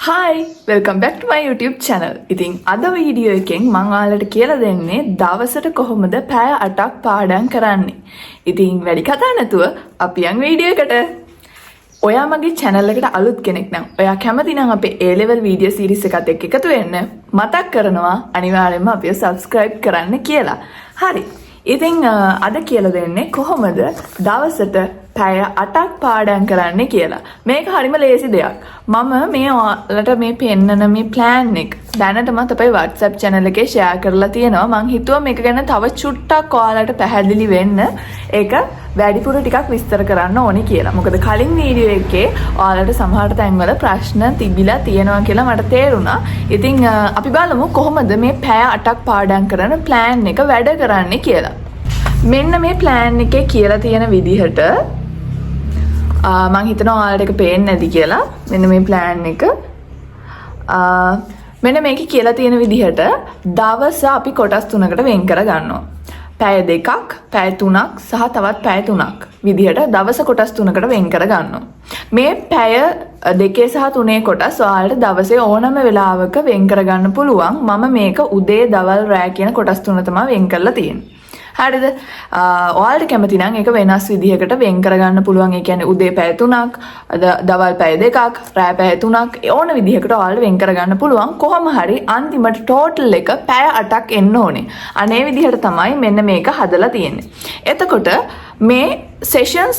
Hi, welcome back to my YouTube channel. ඉතින් අද video එකෙන් මම ඔයාලට කියලා දෙන්නේ දවසට කොහොමද පැය 8ක් පාඩම් කරන්නේ. ඉතින් වැඩි කතා නැතුව අපි යන් වීඩියෝ එකට. ඔයා මගේ channel එකට අලුත් කෙනෙක් නම් ඔයා කැමති නම් අපේ A level video series එකත් එක්ක එකතු වෙන්න මතක් කරනවා අනිවාර්යයෙන්ම අපිව subscribe කරන්න කියලා. හරි. ඉතින් අද කියලා දෙන්නේ කොහොමද දවසට පැය 8ක් පාඩම් කරන්න කියලා. මේක හරිම ලේසි දෙයක්. මම මේ ඔයාලට මේ පෙන්නන මේ plan එක දැනටමත් අපේ WhatsApp channel එකේ share කරලා තියෙනවා. මං හිතුවා මේක ගැන තව චුට්ටක් ඔයාලට පැහැදිලි වෙන්න ඒක වැඩිපුර ටිකක් විස්තර කරන්න ඕනේ කියලා. මොකද කලින් වීඩියෝ එකේ ඔයාලට සමහර තැන්වල ප්‍රශ්න තිබිලා තියෙනවා කියලා මට තේරුණා. ඉතින් අපි බලමු කොහොමද මේ පැය 8ක් පාඩම් කරන plan එක වැඩ කරන්නේ කියලා. මෙන්න මේ plan එකේ කියලා තියෙන විදිහට මං හිතනවා ඔයාලට ඒක පේන්නේ නැති කියලා. මෙන්න මේ plan එක. මෙන්න මේකේ කියලා තියෙන විදිහට දවස අපි කොටස් 3කට වෙන් කර ගන්නවා. පැය 2ක්, පැය 3ක් සහ තවත් පැය 3ක් විදිහට දවස කොටස් 3කට වෙන් කර ගන්නවා. මේ පැය 2 සහ 3 කොටස් ඔයාලට දවසේ ඕනම වෙලාවක වෙන් කර ගන්න පුළුවන්. මම මේක උදේ, දවල්, රෑ කියන කොටස් 3 තමයි වෙන් කරලා තියෙන්නේ. හරිද? ඔයාලට කැමති නම් ඒක වෙනස් විදිහකට වෙන් කරගන්න පුළුවන්. ඒ කියන්නේ උදේ පැය 3ක්, දවල් පැය 2ක්, රෑ පැය 3ක් ඕන විදිහකට ඔයාලට වෙන් කරගන්න පුළුවන්. කොහොම හරි අන්තිමට ටෝටල් එක පැය 8ක් එන්න ඕනේ. අනේ විදිහට තමයි මෙන්න මේක හදලා තියෙන්නේ. එතකොට මේ sessions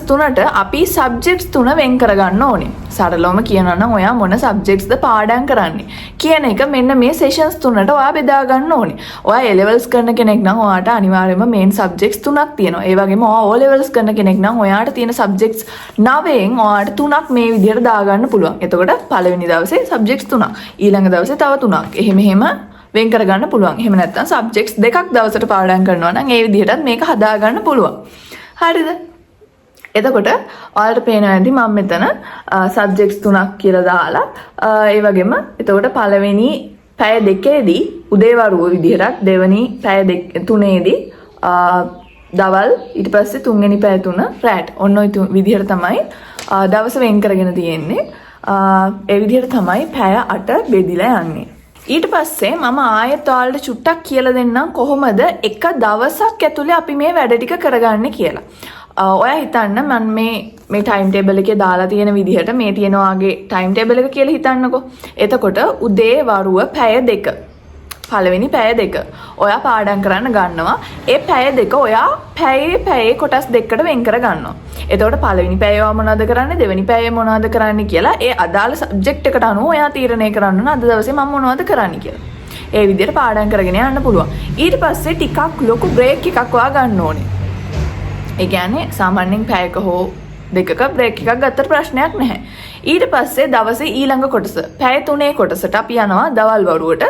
3ට අපි subjects 3 වෙන් කරගන්න ඕනේ. සරලවම කියනවා නම් ඔයා මොන subjects ද පාඩම් කරන්නේ කියන එක මෙන්න මේ sessions 3ට ඔයා බෙදා ගන්න ඕනේ. ඔයා A levels කරන කෙනෙක් නම් ඔයාට අනිවාර්යයෙන්ම main subjects 3ක් තියෙනවා. ඒ වගේම ඔයා O levels කරන කෙනෙක් නම් ඔයාට තියෙන subjects 9න් ඔයාට 3ක් මේ විදිහට දාගන්න පුළුවන්. එතකොට පළවෙනි දවසේ subjects 3ක්, ඊළඟ දවසේ තව 3ක්. එහෙම වෙන් කරගන්න පුළුවන්. එහෙම නැත්නම් subjects 2ක් දවසට පාඩම් කරනවා නම් ඒ විදිහටත් මේක හදා ගන්න පුළුවන්. හරිද? එතකොට ඔයාලට පේනවා ඇති මම මෙතන subjects 3ක් කියලා දාලා ඒ වගේම එතකොට පළවෙනි පැය 2ේදී උදේවරුව විදිහට, දෙවෙනි පැය 3ේදී දවල්, ඊට පස්සේ තුන්වෙනි පැය 3 රැට. ඔන්න ඔය විදිහට තමයි දවස වෙන් කරගෙන තියෙන්නේ. ඒ විදිහට තමයි පැය 8 බෙදිලා යන්නේ. ඊට පස්සේ මම ආයෙත් ඔයාලට චුට්ටක් කියලා දෙන්නම් කොහොමද එක දවසක් ඇතුලේ අපි මේ වැඩ ටික කරගන්නේ කියලා. ඔයා හිතන්න මම මේ ටයිම් ටේබල් එකේ දාලා තියෙන විදිහට මේ තියෙන වාගේ ටයිම් ටේබල් එක කියලා හිතන්නකෝ. එතකොට උදේ වරුව පැය 2. පළවෙනි පැය 2. ඔයා පාඩම් කරන්න ගන්නවා. ඒ පැය 2 ඔයා පැයේ කොටස් දෙකකට වෙන් කර ගන්නවා. එතකොට පළවෙනි පැය මොනවද කරන්නේ, දෙවෙනි පැය මොනවද කරන්නේ කියලා ඒ අදාළ සබ්ජෙක්ට් එකට අනුව ඔයා තීරණය කරන්න ඕන අද දවසේ මම මොනවද කරන්නේ කියලා. ඒ විදිහට පාඩම් කරගෙන යන්න පුළුවන්. ඊට පස්සේ ටිකක් ලොකු බ්‍රේක් එකක් ඔයා ගන්න ඕනේ. ඒ කියන්නේ සාමාන්‍යයෙන් පැයක හෝ දෙකක බ්‍රේක් එකක් ගත්තට ප්‍රශ්නයක් නැහැ. ඊට පස්සේ දවසේ ඊළඟ කොටස පැය 3 කොටසට අපි යනවා දවල් වරුවට.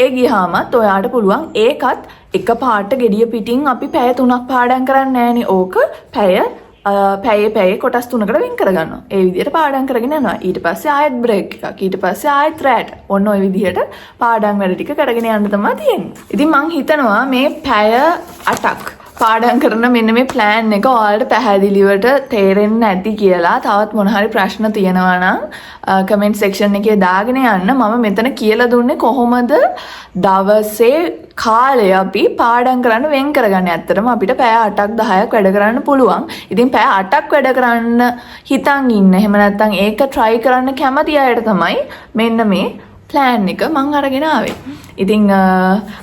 ඒ ගියාමත් ඔයාට පුළුවන් ඒකත් එක පාට gediya පිටින් අපි පැය 3ක් පාඩම් කරන්නේ නැහනේ. ඕක පැයේ කොටස් 3කට වෙන් කරගන්නවා. ඒ විදිහට පාඩම් කරගෙන යනවා. ඊට පස්සේ ආයෙත් බ්‍රේක් එකක්. ඊට පස්සේ ආයෙත් රැට. ඔන්න ඔය විදිහට පාඩම් වැඩ ටික කරගෙන යන්න තමයි තියෙන්නේ. ඉතින් මං හිතනවා මේ පැය 8ක් පාඩම් කරන මෙන්න මේ plan එක ඔයාලට පැහැදිලිවට තේරෙන්නේ නැති කියලා. තවත් මොන හරි ප්‍රශ්න තියෙනවා නම් comment section එකේ දාගෙන යන්න. මම මෙතන කියලා දුන්නේ කොහොමද දවසේ කාලය අපි පාඩම් කරන්න වෙන් කරගන්නේ. ඇත්තටම අපිට පැය 8ක් 10ක් වැඩ කරන්න පුළුවන්. ඉතින් පැය 8ක් වැඩ කරන්න හිතන් ඉන්න. එහෙම නැත්නම් ඒක try කරන්න කැමති අයට තමයි මෙන්න මේ plan එක මං අරගෙන ආවේ. ඉතින්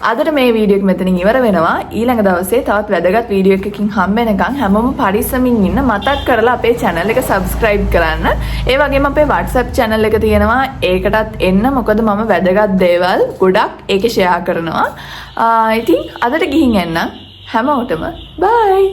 අදට මේ වීඩියෝ එක මෙතනින් ඉවර වෙනවා. ඊළඟ දවසේ තවත් වැදගත් වීඩියෝ එකකින් හම්බ වෙනකන් හැමෝම පරිස්සමින් ඉන්න. මතක් කරලා අපේ channel එක subscribe කරන්න. ඒ වගේම අපේ WhatsApp channel එක තියෙනවා. ඒකටත් එන්න. මොකද මම වැදගත් දේවල් ගොඩක් ඒකේ share කරනවා. ඉතින් අදට ගිහින් එන්න. හැමෝටම bye.